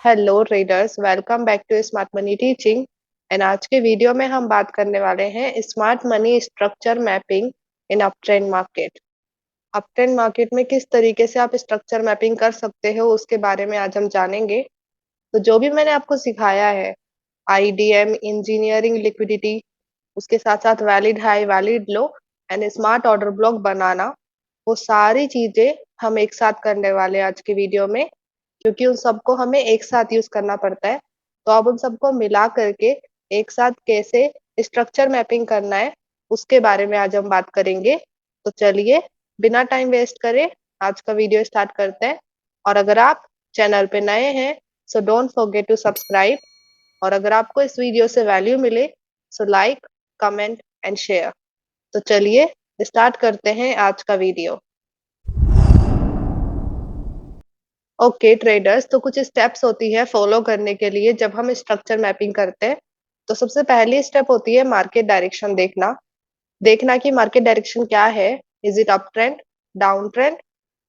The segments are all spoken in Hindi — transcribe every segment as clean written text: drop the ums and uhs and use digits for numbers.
Hello traders, welcome back to smart money teaching. And आज के वीडियो में हम बात करने वाले हैं smart money structure mapping in up trend market. Up trend market में किस तरीके से आप स्ट्रक्चर मैपिंग कर सकते हो उसके बारे में आज हम जानेंगे। तो जो भी मैंने आपको सिखाया है, आईडीएम, इंजीनियरिंग लिक्विडिटी, उसके साथ साथ valid high, valid low and smart order block बनाना, वो सारी चीजें हम एक साथ करने वाले हैं आज की वीडियो में, क्योंकि उन सबको हमें एक साथ यूज करना पड़ता है। तो अब उन सबको मिला करके एक साथ कैसे स्ट्रक्चर मैपिंग करना है उसके बारे में आज हम बात करेंगे। तो चलिए, बिना टाइम वेस्ट करे आज का वीडियो स्टार्ट करते हैं। और अगर आप चैनल पे नए हैं, so don't forget to subscribe. और अगर आपको इस वीडियो से वैल्यू मिले, so like, comment and share. तो चलिए स्टार्ट करते हैं आज का वीडियो। ओके ट्रेडर्स, तो कुछ स्टेप्स होती है फॉलो करने के लिए जब हम स्ट्रक्चर मैपिंग करते हैं। तो सबसे पहली स्टेप होती है मार्केट डायरेक्शन देखना। देखना कि मार्केट डायरेक्शन क्या है। Is it up trend, down trend,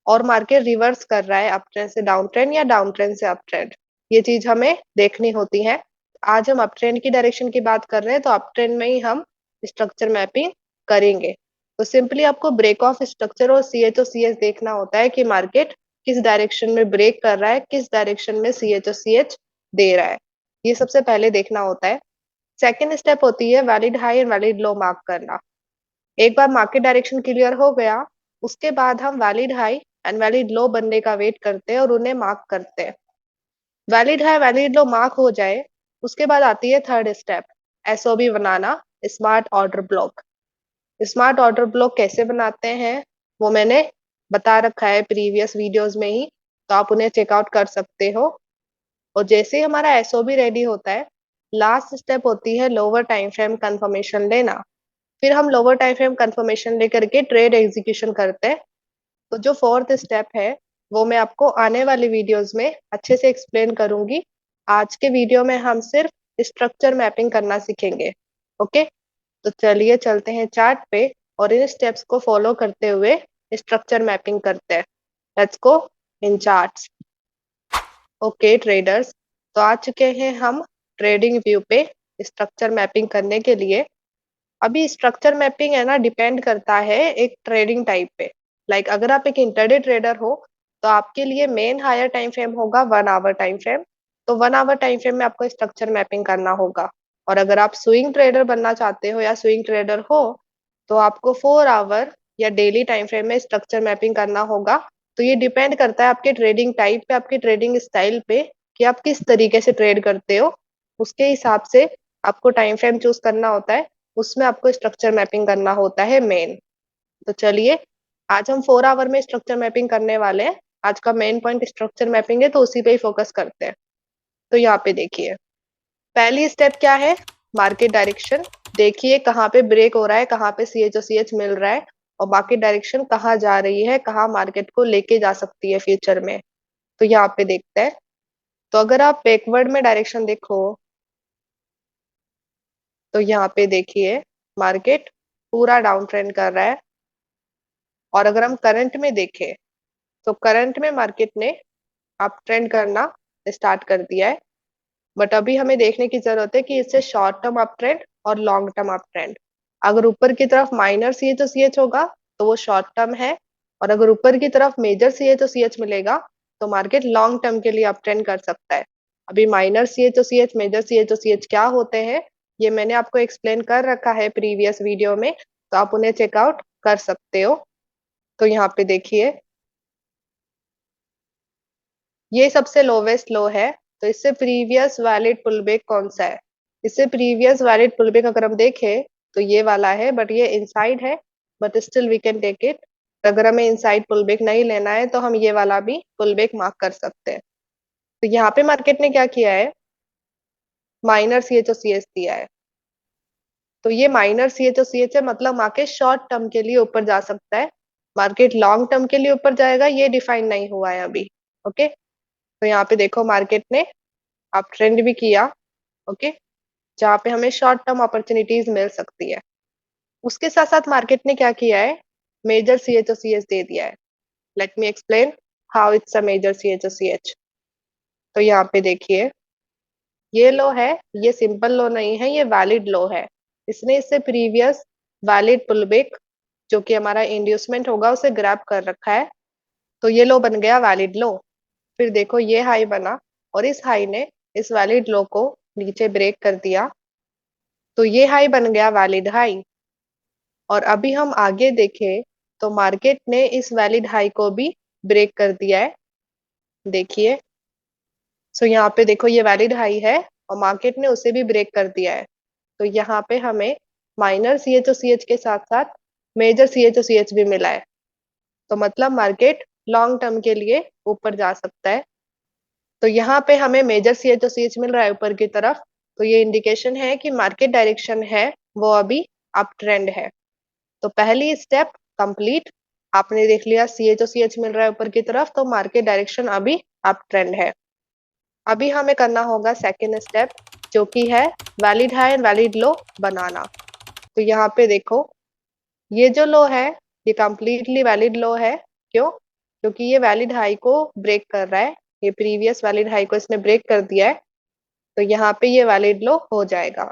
और मार्केट रिवर्स कर रहा है अप ट्रेंड से डाउन ट्रेंड या डाउन ट्रेंड से अप ट्रेंड। ये चीज हमें देखनी होती है। आज हम अप ट्रेंड की डायरेक्शन की बात कर रहे हैं, तो अप ट्रेंड में ही हम स्ट्रक्चर मैपिंग करेंगे। तो सिंपली आपको ब्रेक ऑफ स्ट्रक्चर और CH देखना होता है कि मार्केट किस डायरेक्शन में ब्रेक कर रहा है, किस डायरेक्शन में CH दे रहा है। ये सबसे पहले देखना होता है। सेकेंड स्टेप होती है valid high and valid low mark करना। एक बार मार्केट डायरेक्शन क्लियर हो गया, उसके बाद हम वैलिड हाई एंड वैलिड लो बनने का वेट करते हैं और उन्हें मार्क करते हैं। Valid high valid low mark हो जाए, उसके बाद आती है थर्ड स्टेप, SOB बनाना, smart order block. Smart order block कैसे बनाते हैं वो मैंने बता रखा है प्रीवियस वीडियोस में ही, तो आप उन्हें चेकआउट कर सकते हो। और जैसे ही हमारा SOB रेडी होता है, लास्ट स्टेप होती है लोअर टाइम फ्रेम कंफर्मेशन लेना। फिर हम लोअर टाइम फ्रेम कंफर्मेशन लेकर के ट्रेड एग्जीक्यूशन करते हैं। तो जो फोर्थ स्टेप है वो मैं आपको आने वाली वीडियोस में अच्छे से एक्सप्लेन करूंगी। आज के वीडियो में हम सिर्फ स्ट्रक्चर मैपिंग करना सीखेंगे। ओके, तो चलिए चलते हैं चार्ट पे और इन स्टेप्स को फॉलो करते हुए स्ट्रक्चर मैपिंग करते हैं। Let's go in charts. Okay traders, तो आ चुके हैं हम ट्रेडिंग व्यू पे स्ट्रक्चर मैपिंग करने के लिए। अभी स्ट्रक्चर मैपिंग है ना, डिपेंड करता है एक ट्रेडिंग टाइप पे। लाइक अगर आप एक इंटरडे ट्रेडर हो, तो आपके लिए मेन हायर टाइम फ्रेम होगा 1 आवर टाइम फ्रेम। तो 1 आवर टाइम फ्रेम में आपको स्ट्रक्चर मैपिंग करना होगा। और अगर आप स्विंग ट्रेडर बनना चाहते हो या स्विंग ट्रेडर हो, तो आपको 4 आवर या डेली टाइम फ्रेम में स्ट्रक्चर मैपिंग करना होगा। तो ये डिपेंड करता है आपके ट्रेडिंग टाइप पे, आपके ट्रेडिंग स्टाइल पे, कि आप किस तरीके से ट्रेड करते हो। उसके हिसाब से आपको टाइम फ्रेम चूज करना होता है, उसमें आपको स्ट्रक्चर मैपिंग करना होता है मेन। तो चलिए, आज हम 4 आवर में स्ट्रक्चर मैपिंग करने वाले हैं। आज का मेन पॉइंट स्ट्रक्चर मैपिंग है, तो उसी पे ही फोकस करते हैं। तो यहाँ पे देखिए, पहली स्टेप क्या है, मार्केट डायरेक्शन। देखिए कहाँ पे ब्रेक हो रहा है, कहाँ पे CH मिल रहा है, और मार्केट डायरेक्शन कहाँ जा रही है, कहाँ मार्केट को लेके जा सकती है फ्यूचर में। तो यहाँ पे देखते हैं। तो अगर आप बैकवर्ड में डायरेक्शन देखो, तो यहाँ पे देखिए मार्केट पूरा डाउन ट्रेंड कर रहा है। और अगर हम करंट में देखें, तो करंट में मार्केट ने अप ट्रेंड करना स्टार्ट कर दिया है। बट अभी हमें देखने की जरूरत है कि इससे शॉर्ट टर्म अप ट्रेंड और लॉन्ग टर्म अप ट्रेंड। अगर ऊपर की तरफ माइनर CH होगा तो वो शॉर्ट टर्म है, और अगर ऊपर की तरफ मेजर CH मिलेगा तो मार्केट लॉन्ग टर्म के लिए अप ट्रेंड कर सकता है। अभी माइनर CH मेजर CH क्या होते हैं, ये मैंने आपको एक्सप्लेन कर रखा है प्रीवियस वीडियो में, तो आप उन्हें चेकआउट कर सकते हो। तो यहाँ पे देखिए, ये सबसे लोवेस्ट लो है। तो इससे प्रीवियस वैलिड पुलबैक कौन सा है? इससे प्रीवियस वैलिड पुलबैक अगर हम देखें तो ये वाला है, बट ये इनसाइड है। But still we can take it. अगर हमें इनसाइड पुलबैक नहीं लेना है तो हम ये वाला भी पुलबैक मार्क कर सकते हैं। तो यहाँ पे मार्केट ने क्या किया है, माइनर CH दिया है। तो ये माइनर CH है, मतलब मार्केट शॉर्ट टर्म के लिए ऊपर जा सकता है। मार्केट लॉन्ग टर्म के लिए ऊपर जाएगा ये डिफाइन नहीं हुआ है अभी। ओके, तो यहाँ पे देखो मार्केट ने अप ट्रेंड भी किया। ओके, जहाँ पे हमें शॉर्ट टर्म अपॉर्चुनिटीज मिल सकती है। उसके साथ साथ मार्केट ने क्या किया है, मेजर CH दे दिया है। Let me explain how it's a major CH। तो यहाँ पे देखिए, ये लो है, ये सिंपल लो नहीं है, ये वैलिड लो है। इसने इससे प्रीवियस वैलिड पुलबैक जो कि हमारा इंड्यूसमेंट होगा उसे ग्रैब कर रखा है, तो ये लो बन गया वैलिड लो। फिर देखो ये हाई बना और इस हाई ने इस वैलिड लो को नीचे ब्रेक कर दिया, तो ये हाई बन गया वैलिड हाई। और अभी हम आगे देखें तो मार्केट ने इस वैलिड हाई को भी ब्रेक कर दिया है। देखिए, सो यहाँ पे देखो ये वैलिड हाई है और मार्केट ने उसे भी ब्रेक कर दिया है। तो यहाँ पे हमें minor C H O C H के साथ साथ major C H O C H भी मिला है। तो मतलब मार्केट लॉन्ग टर्म के लिए ऊपर जा सकता है। तो यहाँ पे हमें major C H O C H मिल रहा है ऊपर की तरफ, तो ये इंडिकेशन है कि मार्केट डायरेक्शन है वो अभी अप ट्रेंड है। तो पहली स्टेप कंप्लीट, आपने देख लिया सी एच ओ सी एच मिल रहा है ऊपर की तरफ, तो मार्केट डायरेक्शन अभी अप ट्रेंड है। अभी हमें करना होगा सेकेंड स्टेप, जो कि है वैलिड हाई एंड वैलिड लो बनाना। तो यहाँ पे देखो, ये जो लो है ये कंप्लीटली वैलिड लो है। क्यों? क्योंकि ये वैलिड हाई को ब्रेक कर रहा है, ये प्रीवियस वैलिड हाई को इसने ब्रेक कर दिया है, तो यहाँ पे ये वैलिड लो हो जाएगा।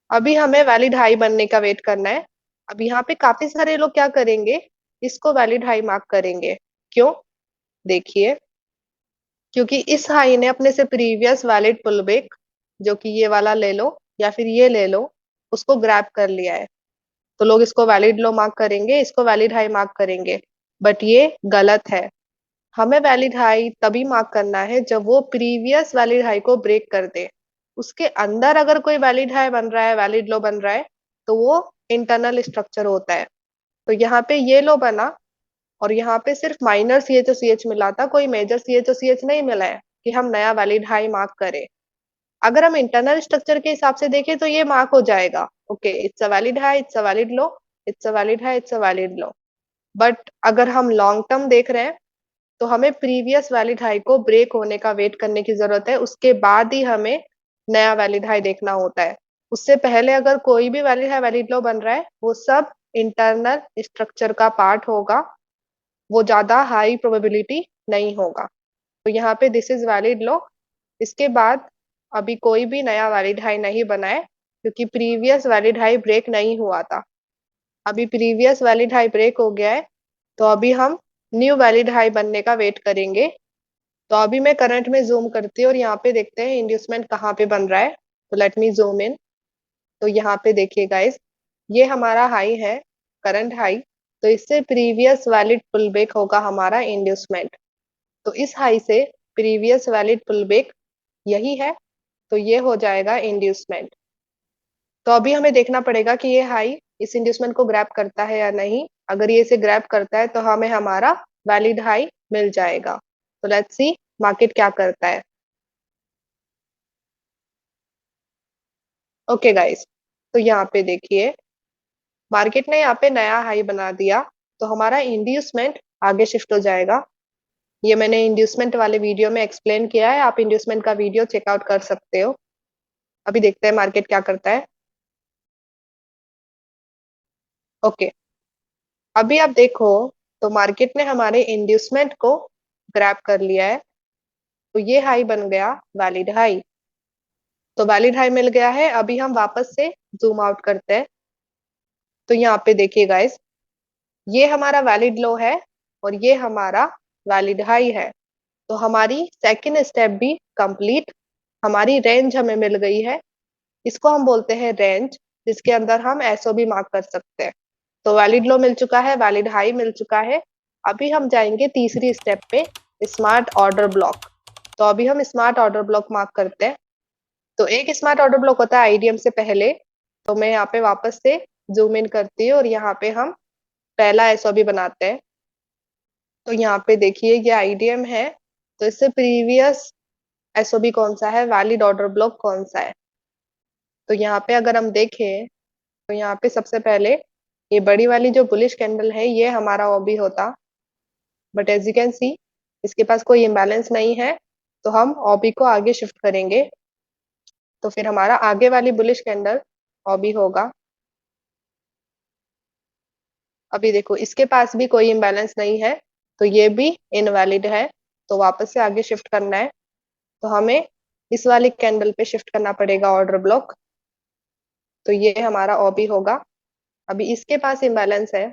अभी हमें वैलिड हाई बनने का वेट करना है। अब यहाँ पे काफी सारे लोग क्या करेंगे, इसको वैलिड हाई मार्क करेंगे। क्यों? देखिए, क्योंकि इस हाई ने अपने से प्रीवियस वैलिड पुलबैक, जो कि ये वाला ले लो या फिर ये ले लो, उसको ग्रैब कर लिया है, तो लोग इसको वैलिड लो मार्क करेंगे, इसको वैलिड हाई मार्क करेंगे। बट ये गलत है। हमें वैलिड हाई तभी मार्क करना है जब वो प्रीवियस वैलिड हाई को ब्रेक कर दे। उसके अंदर अगर कोई वैलिड हाई बन रहा है, वैलिड लो बन रहा है, तो वो इंटरनल स्ट्रक्चर होता है। तो यहाँ पे ये लो बना और यहाँ पे सिर्फ minor C H O C H मिला था, कोई major C H O C H नहीं मिला है कि हम नया वैलिड हाई मार्क करें। अगर हम इंटरनल स्ट्रक्चर के हिसाब से देखें तो ये मार्क हो जाएगा, okay it's a valid high, it's a valid low, it's a valid high, it's a valid low. But अगर हम लॉन्ग टर्म देख रहे हैं तो हमें प्रीवियस वैलिड हाई को ब्रेक होने का वेट करने की जरूरत है, उसके बाद ही हमें नया वैलिड हाई देखना होता है। उससे पहले अगर कोई भी वैलिड हाई वैलिड लो बन रहा है, वो सब इंटरनल स्ट्रक्चर का पार्ट होगा, वो ज्यादा हाई प्रोबेबिलिटी नहीं होगा। तो यहाँ पे दिस इज वैलिड लो। इसके बाद अभी कोई भी नया वैलिड हाई नहीं बना है, क्योंकि प्रीवियस वैलिड हाई ब्रेक नहीं हुआ था। अभी प्रीवियस वैलिड हाई ब्रेक हो गया है, तो अभी हम न्यू वैलिड हाई बनने का वेट करेंगे। तो अभी मैं करंट में जूम करती हूँ और यहाँ पे देखते हैं इंड्यूसमेंट कहाँ पे बन रहा है। तो लेट मी जूम इन। तो यहाँ पे देखिए गाइस, ये हमारा हाई है, करंट हाई। तो इससे प्रीवियस वैलिड पुलबैक होगा हमारा इंड्यूसमेंट। तो इस हाई से प्रीवियस वैलिड पुलबैक यही है, तो ये हो जाएगा इंड्यूसमेंट। तो अभी हमें देखना पड़ेगा कि ये हाई इस इंड्यूसमेंट को ग्रैब करता है या नहीं। अगर ये इसे ग्रैब करता है तो हमें हमारा वैलिड हाई मिल जाएगा। तो लेट्स सी मार्केट क्या करता है। ओके गाइस, तो यहाँ पे देखिए, मार्केट ने यहाँ पे नया हाई बना दिया, तो हमारा इंड्यूसमेंट आगे शिफ्ट हो जाएगा। ये मैंने इंड्यूसमेंट वाले वीडियो में एक्सप्लेन किया है, आप इंड्यूसमेंट का वीडियो चेकआउट कर सकते हो। अभी देखते हैं मार्केट क्या करता है। ओके, अभी आप देखो, तो मार्केट ने हमारे इंड्यूसमेंट को ग्रैब कर लिया है, तो ये हाई बन गया वैलिड हाई। तो वैलिड हाई मिल गया है। अभी हम वापस से जूम आउट करते हैं। तो यहाँ पे देखिए गाइस, ये हमारा वैलिड लो है और ये हमारा वैलिड हाई है। तो हमारी सेकंड स्टेप भी कंप्लीट, हमारी रेंज हमें मिल गई है। इसको हम बोलते हैं रेंज, जिसके अंदर हम एसओ भी मार्क कर सकते हैं। तो वैलिड लो मिल चुका है, वैलिड हाई मिल चुका है। अभी हम जाएंगे तीसरी स्टेप पे, स्मार्ट ऑर्डर ब्लॉक। तो अभी हम स्मार्ट ऑर्डर ब्लॉक मार्क करते हैं। तो एक स्मार्ट ऑर्डर ब्लॉक होता है आईडीएम से पहले। तो मैं यहाँ पे वापस से जूम इन करती हूँ और यहाँ पे हम पहला एसओ भी बनाते हैं। तो यहाँ पे देखिए ये आईडीएम है, तो इससे प्रीवियस एसओबी कौन सा है, वैलिड ऑर्डर ब्लॉक कौन सा है। तो यहाँ पे अगर हम देखें तो यहाँ पे सबसे पहले ये बड़ी वाली जो बुलिश कैंडल है ये हमारा ओबी होता, but as you can see इसके पास कोई इम्बैलेंस नहीं है, तो हम ओबी को आगे शिफ्ट करेंगे। तो फिर हमारा आगे वाली बुलिश कैंडल ओबी होगा। अभी देखो इसके पास भी कोई इम्बैलेंस नहीं है, तो ये भी इनवैलिड है। तो वापस से आगे शिफ्ट करना है। तो हमें इस वाली कैंडल पे शिफ्ट करना पड़ेगा ऑर्डर ब्लॉक। तो ये हमारा ओबी होगा। अभी इसके पास इम्बैलेंस है,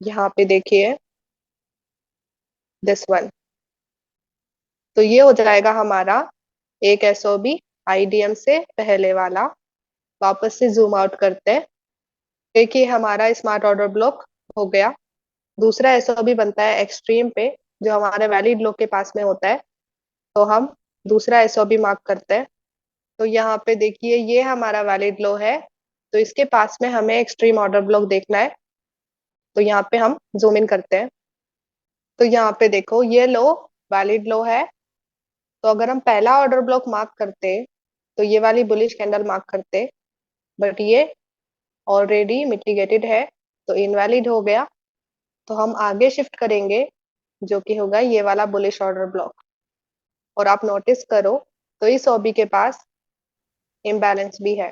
यहाँ पे देखिए दिस वन। तो ये हो जाएगा हमारा एक एसओबी आईडीएम से पहले वाला। वापस से जूम आउट करते हैं। देखिए हमारा स्मार्ट ऑर्डर ब्लॉक हो गया। दूसरा एसओबी बनता है एक्सट्रीम पे, जो हमारे वैलिड लो के पास में होता है। तो हम दूसरा एसओबी मार्क करते हैं। तो यहाँ पे देखिए ये हमारा वैलिड लो है, तो इसके पास में हमें एक्सट्रीम ऑर्डर ब्लॉक देखना है। तो यहाँ पे हम जूम इन करते हैं। तो यहाँ पे देखो ये लो वैलिड लो है। तो अगर हम पहला ऑर्डर ब्लॉक मार्क करते तो ये वाली बुलिश कैंडल मार्क करते, बट ये ऑलरेडी मिटिगेटेड है, तो इनवैलिड हो गया। तो हम आगे शिफ्ट करेंगे, जो कि होगा ये वाला बुलिश ऑर्डर ब्लॉक। और आप नोटिस करो तो इस ओबी के पास इम्बैलेंस भी है।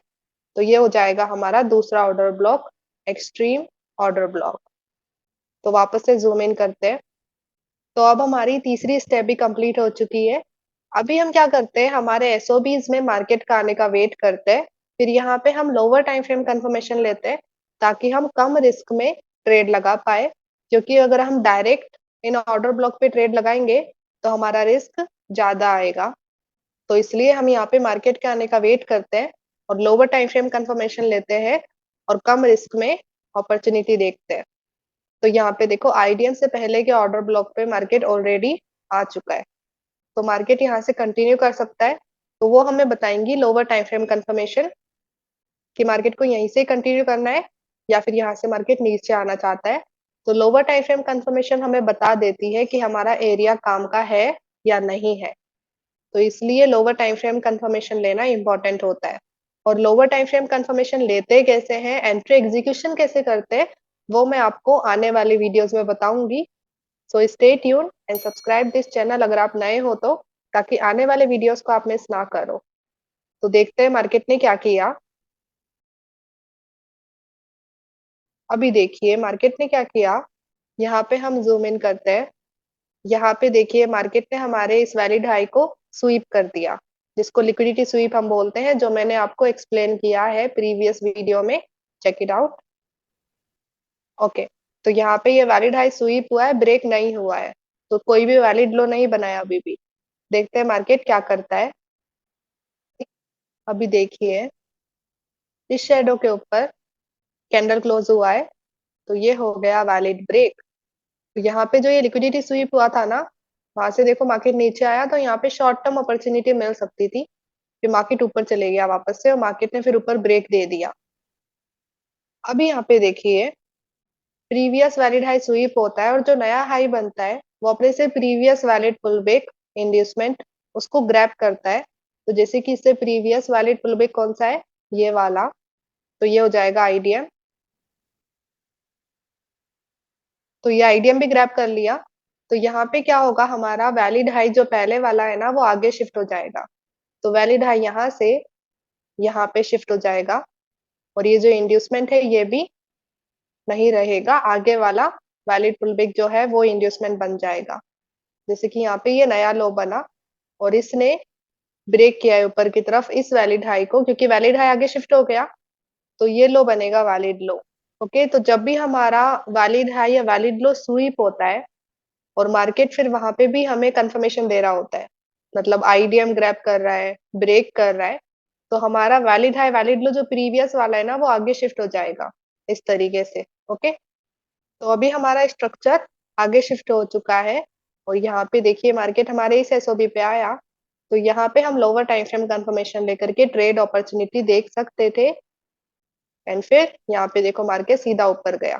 तो ये हो जाएगा हमारा दूसरा order block, extreme order block. तो वापस से जूम इन करते हैं। तो अब हमारी तीसरी स्टेप भी कंप्लीट हो चुकी है। अभी हम क्या करते हैं, हमारे एसओबीज में मार्केट का आने का वेट करते हैं। फिर यहाँ पे हम लोअर टाइम फ्रेम कंफर्मेशन लेते हैं, ताकि हम कम रिस्क में ट्रेड लगा पाए। क्योंकि अगर हम डायरेक्ट इन ऑर्डर ब्लॉक पे ट्रेड लगाएंगे तो हमारा रिस्क ज्यादा आएगा। तो इसलिए हम यहाँ पे मार्केट के आने का वेट करते हैं और लोअर टाइम फ्रेम कंफर्मेशन लेते हैं और कम रिस्क में अपॉर्चुनिटी देखते हैं। तो यहाँ पे देखो आईडीएम से पहले के ऑर्डर ब्लॉक पे मार्केट ऑलरेडी आ चुका है, तो मार्केट यहाँ से कंटिन्यू कर सकता है। तो वो हमें बताएंगी लोअर टाइम फ्रेम कंफर्मेशन कि मार्केट को यहीं से कंटिन्यू करना है या फिर यहाँ से मार्केट नीचे आना चाहता है। तो लोअर टाइम फ्रेम कंफर्मेशन हमें बता देती है कि हमारा एरिया काम का है या नहीं है। तो इसलिए लोअर टाइम फ्रेम कंफर्मेशन लेना इंपॉर्टेंट होता है। और लोअर टाइम फ्रेम कंफर्मेशन लेते कैसे हैं, एंट्री एग्जीक्यूशन कैसे करते हैं, वो मैं आपको आने वाली वीडियोस में बताऊंगी। So stay tune and subscribe this channel अगर आप नए हो तो, ताकि आने वाले वीडियोस को आप मिस ना करो। तो देखते हैं मार्केट ने क्या किया। अभी देखिए मार्केट ने क्या किया। यहाँ पे हम जूम इन करते हैं। यहाँ पे देखिए मार्केट ने हमारे इस वैलिड हाई को स्वीप कर दिया, जिसको लिक्विडिटी स्वीप हम बोलते हैं, जो मैंने आपको एक्सप्लेन किया है प्रीवियस वीडियो में। Check it out. ओके। तो यहाँ पे ये वैलिड हाई स्वीप हुआ है, ब्रेक नहीं हुआ है। तो कोई भी वैलिड लो नहीं बनाया अभी भी। देखते हैं मार्केट क्या करता है। अभी देखिए इस शेडो के ऊपर कैंडल क्लोज हुआ है, तो ये हो गया वैलिड ब्रेक। तो यहाँ पे जो ये लिक्विडिटी स्वीप हुआ था ना, वहां से देखो मार्केट नीचे आया, तो यहाँ पे शॉर्ट टर्म अपॉर्चुनिटी मिल सकती थी। फिर मार्केट ऊपर चले गया वापस से, और मार्केट ने फिर ऊपर ब्रेक दे दिया। अभी यहाँ पे देखिए प्रीवियस वैलिड हाई स्वीप होता है, और जो नया हाई बनता है वो अपने से previous valid pull back inducement उसको ग्रैब करता है। तो जैसे कि इससे प्रीवियस वैलिड पुल बैक कौन सा है, ये वाला। तो ये हो जाएगा आईडीएम। तो ये आईडीएम भी ग्रैब कर लिया। तो यहाँ पे क्या होगा, हमारा वैलिड हाई जो पहले वाला है ना, वो आगे शिफ्ट हो जाएगा। तो वैलिड हाई यहाँ से यहाँ पे शिफ्ट हो जाएगा, और ये जो इंड्यूसमेंट है ये भी नहीं रहेगा। आगे वाला वैलिड पुलबैक जो है वो इंड्यूसमेंट बन जाएगा। जैसे कि यहाँ पे ये नया लो बना, और इसने ब्रेक किया है ऊपर की तरफ इस वैलिड हाई को, क्योंकि वैलिड हाई आगे शिफ्ट हो गया। तो ये लो बनेगा वैलिड लो। ओके। तो जब भी हमारा वैलिड हाई या वैलिड लो स्वीप होता है, और मार्केट फिर वहां पे भी हमें कंफर्मेशन दे रहा होता है, मतलब आईडीएम ग्रैब कर रहा है, ब्रेक कर रहा है, तो हमारा वैलिड हाई वैलिड लो जो प्रीवियस वाला है ना, वो आगे शिफ्ट हो जाएगा इस तरीके से। ओके। तो अभी हमारा स्ट्रक्चर आगे शिफ्ट हो चुका है, और यहाँ पे देखिए मार्केट हमारे इस एसओबी पे आया। तो यहाँ पे हम लोअर टाइम फ्रेम कंफर्मेशन लेकर के ट्रेड अपॉर्चुनिटी देख सकते थे। एंड फिर यहाँ पे देखो मार्केट सीधा ऊपर गया।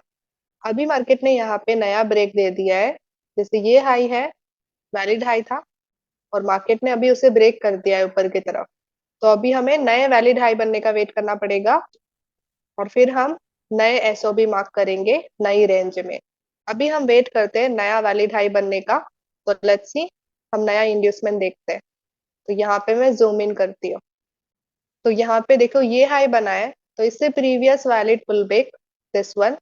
अभी मार्केट ने यहाँ पे नया ब्रेक दे दिया है। जैसे ये हाई है, वैलिड हाई था, और मार्केट ने अभी उसे ब्रेक कर दिया है ऊपर की तरफ। तो अभी हमें नए वैलिड हाई बनने का वेट करना पड़ेगा, और फिर हम नए एसओबी मार्क करेंगे नई रेंज में। अभी हम वेट करते हैं नया वैलिड हाई बनने का। तो लेट्स सी, हम नया इंड्यूसमेंट देखते हैं। तो यहाँ पे मैं जूम इन करती हूँ। तो यहाँ पे देखो ये हाई बना है, तो इससे previous valid pull back this one,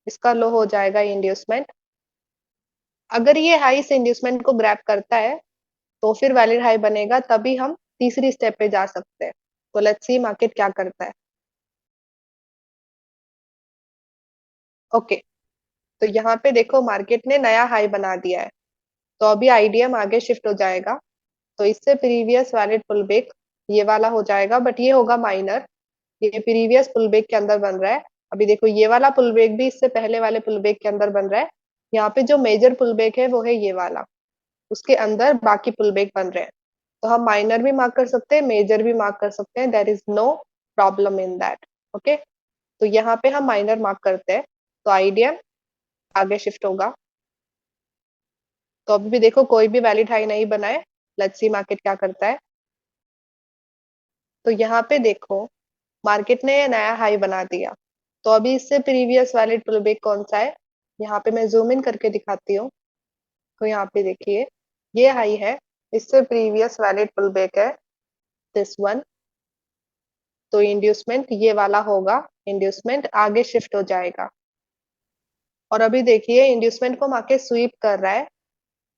इसका लो हो जाएगा इंड्यूसमेंट। अगर ये हाई से इंड्यूसमेंट को ग्रैब करता है तो फिर वैलिड हाई बनेगा, तभी हम तीसरी स्टेप पे जा सकते हैं। तो लेट्स सी मार्केट क्या करता है। ओके, तो यहाँ पे देखो मार्केट ने नया हाई बना दिया है, तो अभी आईडीएम आगे शिफ्ट हो जाएगा। तो इससे प्रीवियस वैलिड पुल बैक ये वाला हो जाएगा, बट ये होगा माइनर, ये प्रीवियस पुल बैक के अंदर बन रहा है। अभी देखो ये वाला पुल बैक भी इससे पहले वाले पुल बैक के अंदर बन रहा है। यहाँ पे जो मेजर पुल बैक है वो है ये वाला, उसके अंदर बाकी पुल बैक बन रहे हैं। तो हम माइनर भी मार्क कर सकते हैं, मेजर भी मार्क कर सकते हैं, there is no problem in that. Okay, तो यहाँ पे हम माइनर मार्क करते हैं, तो आईडीएम आगे शिफ्ट होगा। तो अभी भी देखो कोई भी वैलिड हाई नहीं बना है। लेट्स सी मार्केट क्या करता है। तो यहाँ पे देखो मार्केट ने नया हाई बना दिया, तो अभी इससे प्रीवियस वैलिड पुल बैक कौन सा है, यहाँ पे मैं जूम इन करके दिखाती हूँ। तो यहाँ पे देखिए ये हाई है, इससे प्रीवियस वैलिड पुल बैक है दिस वन। तो इंड्यूसमेंट ये वाला होगा, इंड्यूसमेंट आगे शिफ्ट हो जाएगा। और अभी देखिए इंड्यूसमेंट को मार्केट स्वीप कर रहा है,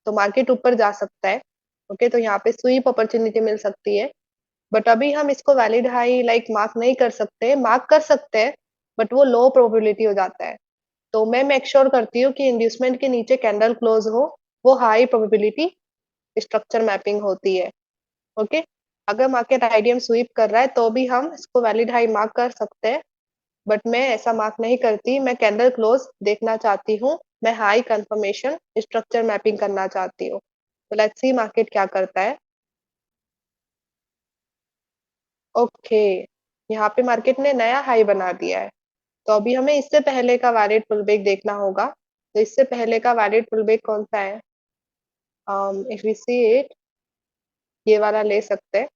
तो मार्केट ऊपर जा सकता है। ओके, तो यहाँ पे स्वीप अपॉर्चुनिटी मिल सकती है, बट अभी हम इसको वैलिड हाई लाइक मार्क नहीं कर सकते, मार्क कर सकते हैं बट वो लो प्रोबेबिलिटी हो जाता है। तो मैं मेक श्योर करती हूँ कि इंड्यूसमेंट के नीचे कैंडल क्लोज हो, वो हाई प्रोबेबिलिटी स्ट्रक्चर मैपिंग होती है। ओके, अगर मार्केट आईडीएम स्वीप कर रहा है तो भी हम इसको वैलिड हाई मार्क कर सकते हैं, बट मैं ऐसा मार्क नहीं करती, मैं कैंडल क्लोज देखना चाहती हूँ, मैं हाई कंफर्मेशन स्ट्रक्चर मैपिंग करना चाहती हूँ। तो लेट्स सी मार्केट क्या करता है। ओके, यहाँ पे मार्केट ने नया हाई बना दिया है, तो अभी हमें इससे पहले का वैलिड पुल बैक देखना होगा। तो इससे पहले का वैलिड पुल बैक कौन सा है, इफ वी सी इट, ये वाला ले सकते हैं,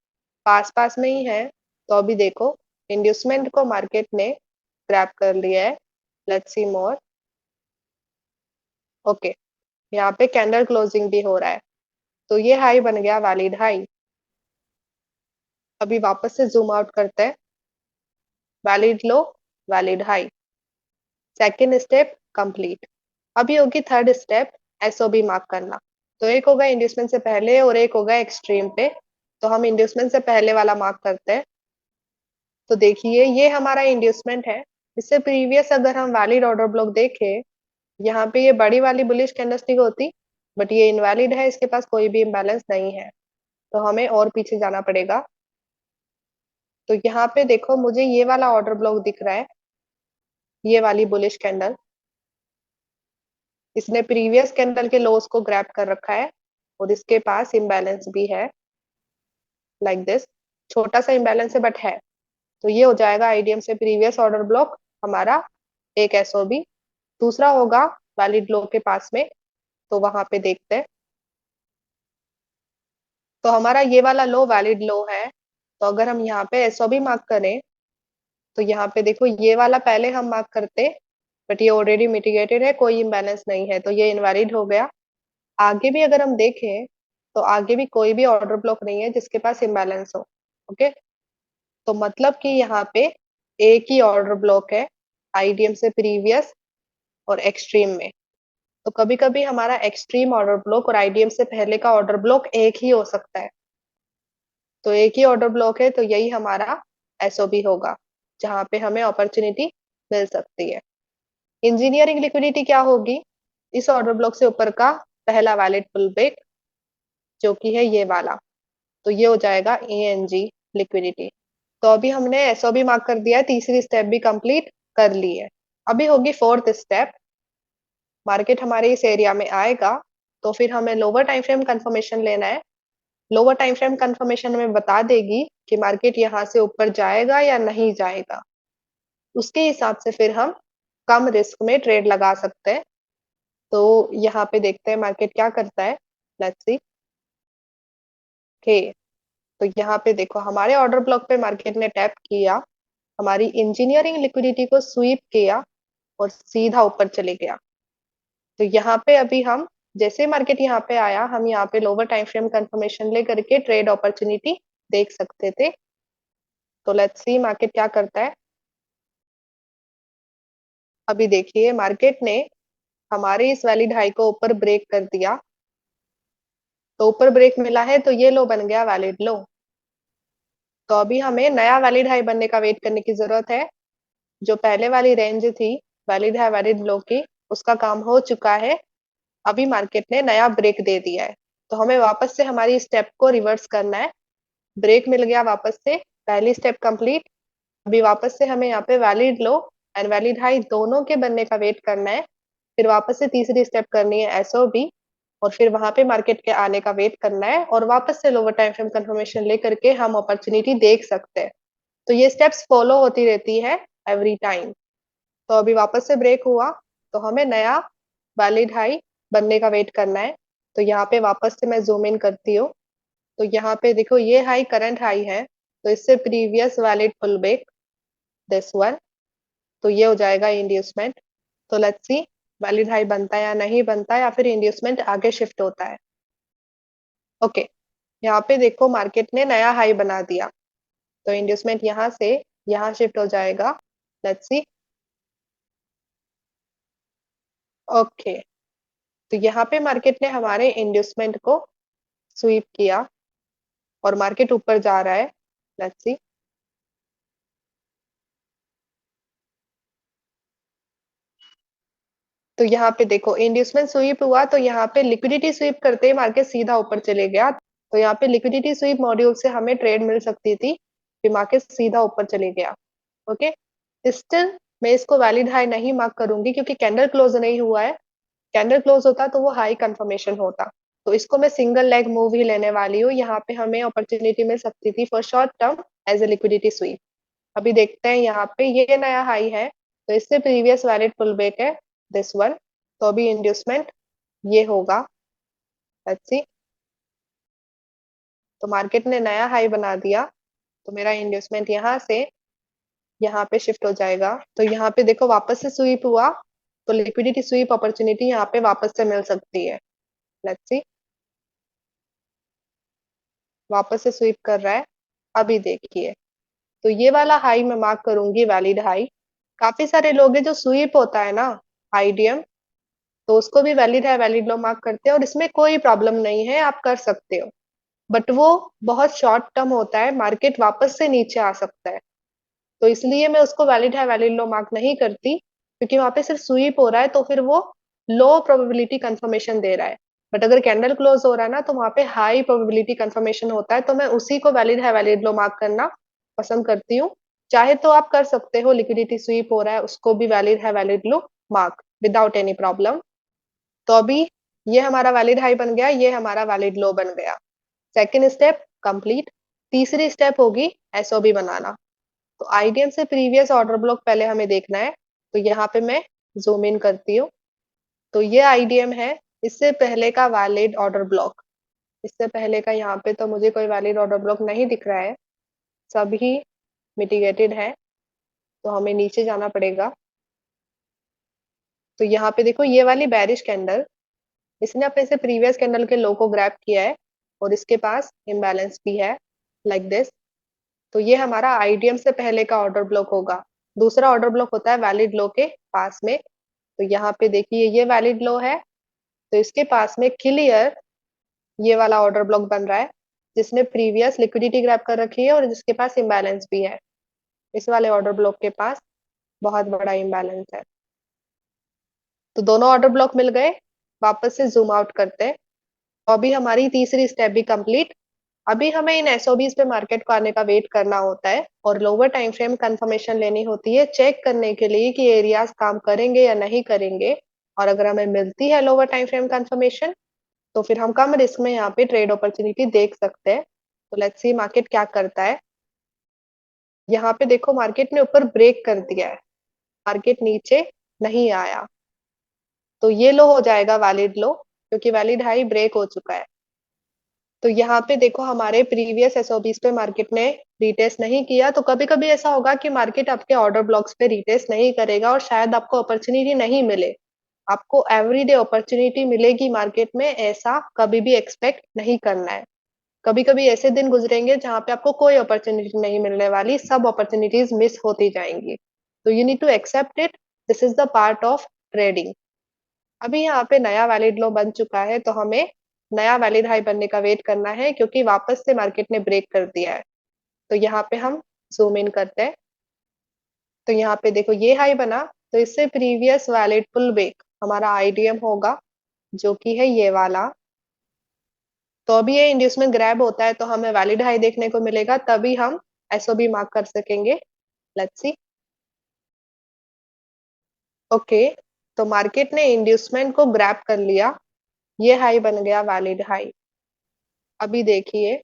पास पास में ही है। तो अभी देखो इंड्यूसमेंट को मार्केट ने ग्रैब कर लिया है। Let's see more. ओके, यहाँ पे कैंडल क्लोजिंग भी हो रहा है, तो ये हाई बन गया वैलिड हाई। अभी वापस से जूम आउट करते हैं, valid low, valid high, second step complete. अभी होगी थर्ड स्टेप, एसओबी मार्क करना। तो एक होगा इंड्यूसमेंट से पहले और एक होगा एक्सट्रीम पे। तो हम इंड्यूसमेंट से पहले वाला मार्क करते हैं। तो देखिए ये हमारा इंड्यूसमेंट है, इससे प्रीवियस अगर हम वैलिड ऑर्डर ब्लॉक देखें, यहाँ पे ये बड़ी वाली बुलिश कैंडलस्टिक होती, बट ये इनवैलिड है, इसके पास कोई भी इम्बैलेंस नहीं है, तो हमें और पीछे जाना पड़ेगा। तो यहाँ पे देखो मुझे ये वाला ऑर्डर ब्लॉक दिख रहा है, ये वाली बुलिश कैंडल, इसने प्रीवियस कैंडल के लोस को ग्रैब कर रखा है और इसके पास इम्बैलेंस भी है, लाइक दिस, छोटा सा इम्बैलेंस है बट है। तो ये हो जाएगा आईडीएम से प्रीवियस ऑर्डर ब्लॉक हमारा एक एसओबी। दूसरा होगा वैलिड लो के पास में, तो वहां पे देखते हैं। तो हमारा ये वाला लो वैलिड लो है, तो अगर हम यहाँ पे एसओबी मार्क करें, तो यहाँ पे देखो ये वाला पहले हम मार्क करते, बट ये ऑलरेडी मिटिगेटेड है, कोई इम्बैलेंस नहीं है, तो ये इनवैलिड हो गया। आगे भी अगर हम देखें तो आगे भी कोई भी ऑर्डर ब्लॉक नहीं है जिसके पास इम्बैलेंस हो। ओके, तो मतलब कि यहाँ पे एक ही ऑर्डर ब्लॉक है आईडीएम से प्रीवियस और एक्सट्रीम में। तो कभी कभी हमारा एक्सट्रीम ऑर्डर ब्लॉक और आईडीएम से पहले का ऑर्डर ब्लॉक एक ही हो सकता है। तो एक ही ऑर्डर ब्लॉक है, तो यही हमारा एसओबी होगा जहाँ पे हमें अपॉर्चुनिटी मिल सकती है। इंजीनियरिंग लिक्विडिटी क्या होगी, इस ऑर्डर ब्लॉक से ऊपर का पहला वैलिड पुल बैक जो कि है ये वाला, तो ये हो जाएगा एएनजी लिक्विडिटी। तो अभी हमने एसओबी मार्क कर दिया है, तीसरी स्टेप भी कंप्लीट कर ली है। अभी होगी फोर्थ स्टेप, मार्केट हमारे इस एरिया में आएगा, तो फिर हमें लोअर टाइम फ्रेम कंफर्मेशन लेना है। लोअर टाइम फ्रेम कंफर्मेशन हमें बता देगी कि मार्केट यहाँ से ऊपर जाएगा या नहीं जाएगा, उसके हिसाब से फिर हम कम रिस्क में ट्रेड लगा सकते हैं। तो यहाँ पे देखते हैं मार्केट क्या करता है। Let's see. ओके, तो यहाँ पे देखो हमारे ऑर्डर ब्लॉक पे मार्केट ने टैप किया, हमारी इंजीनियरिंग लिक्विडिटी को स्वीप किया और सीधा ऊपर चले गया। तो यहाँ पे अभी हम जैसे मार्केट यहाँ पे आया, हम यहाँ पे लोअर टाइम फ्रेम कंफर्मेशन ले करके ट्रेड अपॉर्चुनिटी देख सकते थे। तो लेट्स सी मार्केट क्या करता है। अभी देखिए मार्केट ने हमारे इस वैलिड हाई को ऊपर ब्रेक कर दिया, तो ऊपर ब्रेक मिला है तो ये लो बन गया वैलिड लो। तो अभी हमें नया वैलिड हाई बनने का वेट करने की जरूरत है। जो पहले वाली रेंज थी वैलिड हाई वैलिड लो की, उसका काम हो चुका है। अभी मार्केट ने नया ब्रेक दे दिया है, तो हमें वापस से हमारी स्टेप को रिवर्स करना है। ब्रेक मिल गया वापस से, पहली स्टेप कंप्लीट। अभी वापस से हमें यहाँ पे valid low and valid high दोनों के बनने का वेट करना है। फिर वापस से तीसरी स्टेप करनी है एसओबी, और फिर वहां पे मार्केट के आने का वेट करना है, और वापस से लोअर टाइम फ्रेम कंफर्मेशन लेकर के हम अपॉर्चुनिटी देख सकते हैं। तो ये स्टेप्स फॉलो होती रहती है एवरी टाइम। तो अभी वापस से ब्रेक हुआ, तो हमें नया वैलिड हाई बनने का वेट करना है। तो यहाँ पे वापस से मैं जूम इन करती हूँ। तो यहाँ पे देखो ये हाई करंट हाई है, तो इससे previous valid pull back this one, तो ये हो जाएगा इंड्यूसमेंट। तो लेट्स सी वैलिड हाई बनता है या नहीं बनता है, या फिर इंड्यूसमेंट आगे शिफ्ट होता है। ओके, यहाँ पे देखो मार्केट ने नया हाई बना दिया, तो इंड्यूसमेंट यहाँ से यहाँ शिफ्ट हो जाएगा। Let's see. ओके, तो यहाँ पे मार्केट ने हमारे इंड्यूसमेंट को स्वीप किया और मार्केट ऊपर जा रहा है। Let's see. तो यहाँ पे देखो इंड्यूसमेंट स्वीप हुआ, तो यहाँ पे लिक्विडिटी स्वीप करते ही मार्केट सीधा ऊपर चले गया। तो यहाँ पे लिक्विडिटी स्वीप मॉड्यूल से हमें ट्रेड मिल सकती थी, फिर मार्केट सीधा ऊपर चले गया। ओके, स्टिल मैं इसको वैलिड हाई नहीं मार्क करूंगी क्योंकि कैंडल क्लोज नहीं हुआ है। कैंडल क्लोज होता तो वो हाई कंफर्मेशन होता। तो इसको मैं सिंगल लेग मूव ही लेने वाली हूँ। यहाँ पे हमें अपॉर्चुनिटी मिल सकती थी for short term as a liquidity sweep. अभी देखते हैं, यहाँ पे ये नया हाई है, तो इससे प्रीवियस वैलिड पुल बैक है दिस वन। तो अभी इंड्यूसमेंट ये होगा। Let's see. तो मार्केट ने नया हाई बना दिया, तो मेरा इंड्यूसमेंट यहाँ से यहाँ पे शिफ्ट हो जाएगा। तो यहाँ पे देखो वापस से स्वीप हुआ, तो लिक्विडिटी स्वीप अपॉर्चुनिटी यहाँ पे वापस से मिल सकती है। Let's see. वापस से स्वीप कर रहा है। अभी देखिए, तो ये वाला हाई मैं मार्क करूंगी वैलिड हाई। काफी सारे लोग हैं जो स्वीप होता है ना आईडीएम, तो उसको भी वैलिड है वैलिड लो मार्क करते हैं, और इसमें कोई प्रॉब्लम नहीं है, आप कर सकते हो। बट वो बहुत शॉर्ट टर्म होता है, मार्केट वापस से नीचे आ सकता है। तो इसलिए मैं उसको वैलिड है वैलिड लो मार्क नहीं करती, क्योंकि वहां पे सिर्फ स्वीप हो रहा है, तो फिर वो लो प्रोबेबिलिटी कंफर्मेशन दे रहा है। बट अगर कैंडल क्लोज हो रहा है ना, तो वहां पे हाई प्रोबेबिलिटी कंफर्मेशन होता है, तो मैं उसी को वैलिड है वैलिड लो मार्क करना पसंद करती हूँ। चाहे तो आप कर सकते हो, लिक्विडिटी स्वीप हो रहा है उसको भी वैलिड है valid low mark without any problem. तो अभी ये हमारा वैलिड हाई बन गया, ये हमारा वैलिड लो बन गया। Second step complete. तीसरी स्टेप होगी एसओबी बनाना। तो आईडीएम से प्रीवियस ऑर्डर ब्लॉक पहले हमें देखना है। तो यहाँ पे मैं जूम इन करती हूँ। तो ये आईडीएम है, इससे पहले का वैलिड ऑर्डर ब्लॉक। इससे पहले का यहाँ पे तो मुझे कोई वैलिड ऑर्डर ब्लॉक नहीं दिख रहा है, सभी मिटिगेटेड है। तो हमें नीचे जाना पड़ेगा। तो यहाँ पे देखो ये वाली बैरिश कैंडल, इसने अपने से प्रीवियस कैंडल के लो को ग्रैब किया है, और इसके पास इम्बैलेंस भी है लाइक दिस। तो ये हमारा आईडीएम से पहले का ऑर्डर ब्लॉक होगा। दूसरा ऑर्डर ब्लॉक होता है वैलिड लो के पास में। तो यहाँ पे देखिए ये वैलिड लो है, तो इसके पास में क्लियर ये वाला ऑर्डर ब्लॉक बन रहा है, जिसने प्रीवियस लिक्विडिटी ग्रैब कर रखी है और जिसके पास इम्बैलेंस भी है। इस वाले ऑर्डर ब्लॉक के पास बहुत बड़ा इम्बैलेंस है। तो दोनों ऑर्डर ब्लॉक मिल गए। वापस से जूम आउट करते हैं। अभी हमारी तीसरी स्टेप भी कंप्लीट। अभी हमें इन एसओबीज पे मार्केट को आने का वेट करना होता है, और लोअर टाइम फ्रेम कंफर्मेशन लेनी होती है, चेक करने के लिए कि एरियाज काम करेंगे या नहीं करेंगे। और अगर हमें मिलती है लोअर टाइम फ्रेम कंफर्मेशन, तो फिर हम कम रिस्क में यहाँ पे ट्रेड अपॉर्चुनिटी देख सकते हैं। तो लेट्स सी मार्केट क्या करता है। यहाँ पे देखो मार्केट ने ऊपर ब्रेक कर दिया है, मार्केट नीचे नहीं आया, तो ये लो हो जाएगा वैलिड लो, क्योंकि वैलिड हाई ब्रेक हो चुका है। तो यहाँ पे देखो हमारे प्रीवियस एसओबीज पे मार्केट ने रिटेस्ट नहीं किया, तो कभी कभी ऐसा होगा कि मार्केट आपके ऑर्डर ब्लॉक्स पे रिटेस्ट नहीं करेगा, और शायद आपको अपॉर्चुनिटी नहीं मिले। आपको एवरीडे अपॉर्चुनिटी मिलेगी मार्केट में, ऐसा कभी भी एक्सपेक्ट नहीं करना है। कभी कभी ऐसे दिन गुजरेंगे जहां पे आपको कोई अपॉर्चुनिटी नहीं मिलने वाली, सब अपॉर्चुनिटीज मिस होती जाएंगी। तो you need to accept it, this is the part of trading. अभी यहाँ पे नया वैलिड लो बन चुका है, तो हमें नया वैलिड हाई बनने का वेट करना है क्योंकि वापस से मार्केट ने ब्रेक कर दिया है। तो यहाँ पे हम ज़ूम इन करते हैं। तो यहाँ पे देखो ये हाई बना, तो इससे प्रीवियस वैलिड पुल बैक हमारा आईडीएम होगा, जो कि है ये वाला। तो अभी ये इंड्यूसमेंट ग्रैब होता है तो हमें वैलिड हाई देखने को मिलेगा, तभी हम एसओबी मार्क कर सकेंगे। Let's see. ओके, तो मार्केट ने इंड्यूसमेंट को ग्रैब कर लिया, ये हाई बन गया वैलिड हाई। अभी देखिए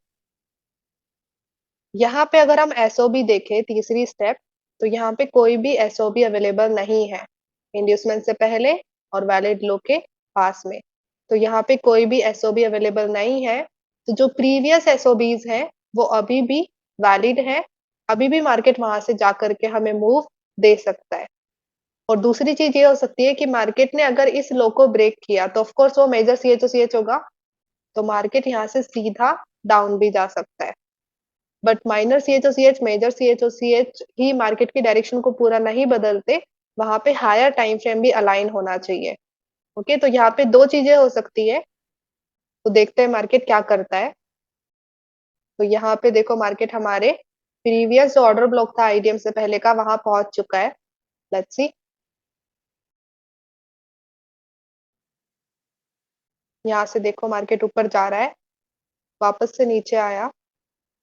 यहाँ पे अगर हम एसओबी देखें तीसरी स्टेप, तो यहाँ पे कोई भी एसओबी अवेलेबल नहीं है इंड्यूसमेंट से पहले और वैलिड लो के पास में। तो यहाँ पे कोई भी एसओबी अवेलेबल नहीं है, तो जो प्रीवियस एसओबीज हैं वो अभी भी वैलिड है, अभी भी मार्केट वहां से जा करके हमें मूव दे सकता है। और दूसरी चीज ये हो सकती है कि मार्केट ने अगर इस लो को ब्रेक किया तो ऑफकोर्स वो मेजर सीएचओसीएच होगा, तो मार्केट यहाँ से सीधा डाउन भी जा सकता है। But minor CHOCH, major CHOCH ही मार्केट की डायरेक्शन को पूरा नहीं बदलते, वहां पे हायर टाइम फ्रेम भी अलाइन होना चाहिए। ओके, तो यहाँ पे दो चीजें हो सकती है, तो देखते हैं मार्केट क्या करता है। तो यहाँ पे देखो मार्केट हमारे प्रीवियस जो ऑर्डर ब्लॉक था आईडीएम से पहले का, वहां पहुंच चुका है। Let's see. यहाँ से देखो मार्केट ऊपर जा रहा है, वापस से नीचे आया,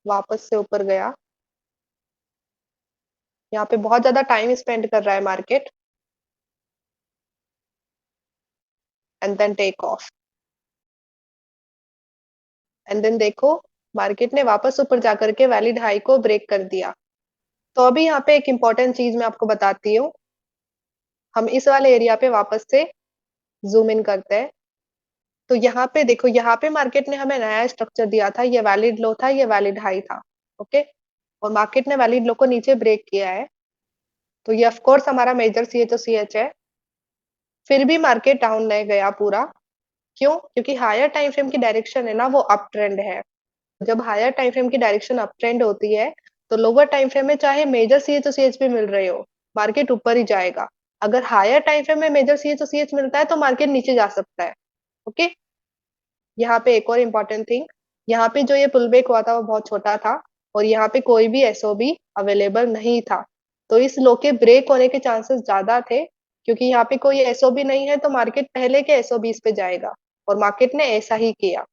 वापस से ऊपर गया। यहाँ पे बहुत ज्यादा टाइम स्पेंड कर रहा है market, and then take off. And then देखो मार्केट ने वापस ऊपर जाकर के वैलिड हाई को ब्रेक कर दिया। तो अभी यहाँ पे एक इम्पोर्टेंट चीज मैं आपको बताती हूँ। हम इस वाले एरिया पे वापस से जूम इन करते हैं। तो यहाँ पे देखो, यहाँ पे मार्केट ने हमें नया स्ट्रक्चर दिया था, ये वैलिड लो था, ये वैलिड हाई था। ओके, और मार्केट ने वैलिड लो को नीचे ब्रेक किया है, तो ये ऑफकोर्स हमारा मेजर सीएचओसीएच है। फिर भी मार्केट डाउन नहीं गया पूरा, क्यों? क्योंकि हायर टाइम फ्रेम की डायरेक्शन है ना, वो अप ट्रेंड है। जब हायर टाइम फ्रेम की डायरेक्शन अप ट्रेंड होती है, तो लोअर टाइम फ्रेम में चाहे मेजर सीएचओसीएच भी मिल रहे हो, मार्केट ऊपर ही जाएगा। अगर हायर टाइम फ्रेम में मेजर सीएचओसीएच मिलता है तो मार्केट नीचे जा सकता है। ओके, यहाँ पे एक और इम्पोर्टेंट थिंग, यहाँ पे जो ये पुल बैक हुआ था वो बहुत छोटा था, और यहाँ पे कोई भी एसओबी अवेलेबल नहीं था। तो इस लो के ब्रेक होने के चांसेस ज्यादा थे, क्योंकि यहाँ पे कोई एसओबी नहीं है, तो मार्केट पहले के एसओबीज पे जाएगा, और मार्केट ने ऐसा ही किया।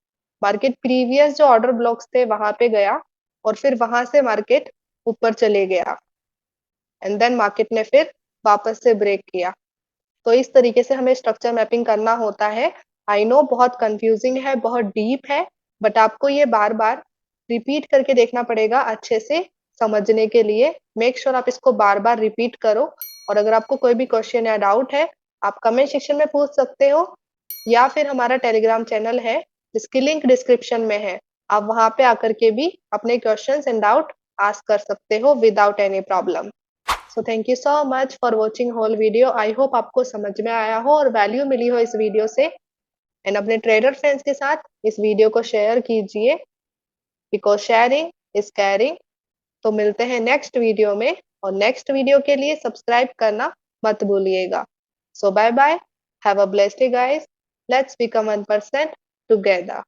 मार्केट प्रीवियस जो ऑर्डर ब्लॉक्स थे वहां पे गया, और फिर वहां से मार्केट ऊपर चले गया, एंड देन मार्केट ने फिर वापस से ब्रेक किया। तो इस तरीके से हमें स्ट्रक्चर मैपिंग करना होता है। आई नो बहुत कंफ्यूजिंग है, बहुत डीप है, बट आपको ये बार बार रिपीट करके देखना पड़ेगा अच्छे से समझने के लिए। मेक श्योर आप इसको बार बार रिपीट करो। और अगर आपको कोई भी क्वेश्चन या डाउट है, आप कमेंट सेक्शन में पूछ सकते हो, या फिर हमारा टेलीग्राम चैनल है जिसकी लिंक डिस्क्रिप्शन में है, आप वहां पे आकर के भी अपने क्वेश्चंस एंड डाउट आस्क कर सकते हो without any problem. So thank you so much for watching whole video. I hope आपको समझ में आया हो और वैल्यू मिली हो इस वीडियो से। एंड अपने ट्रेडर फ्रेंड्स के साथ इस वीडियो को शेयर कीजिए, बिकॉज शेयरिंग इज कैरिंग। तो मिलते हैं नेक्स्ट वीडियो में, और नेक्स्ट वीडियो के लिए सब्सक्राइब करना मत भूलिएगा। So bye bye, have a blessed day guys, let's become 1% together.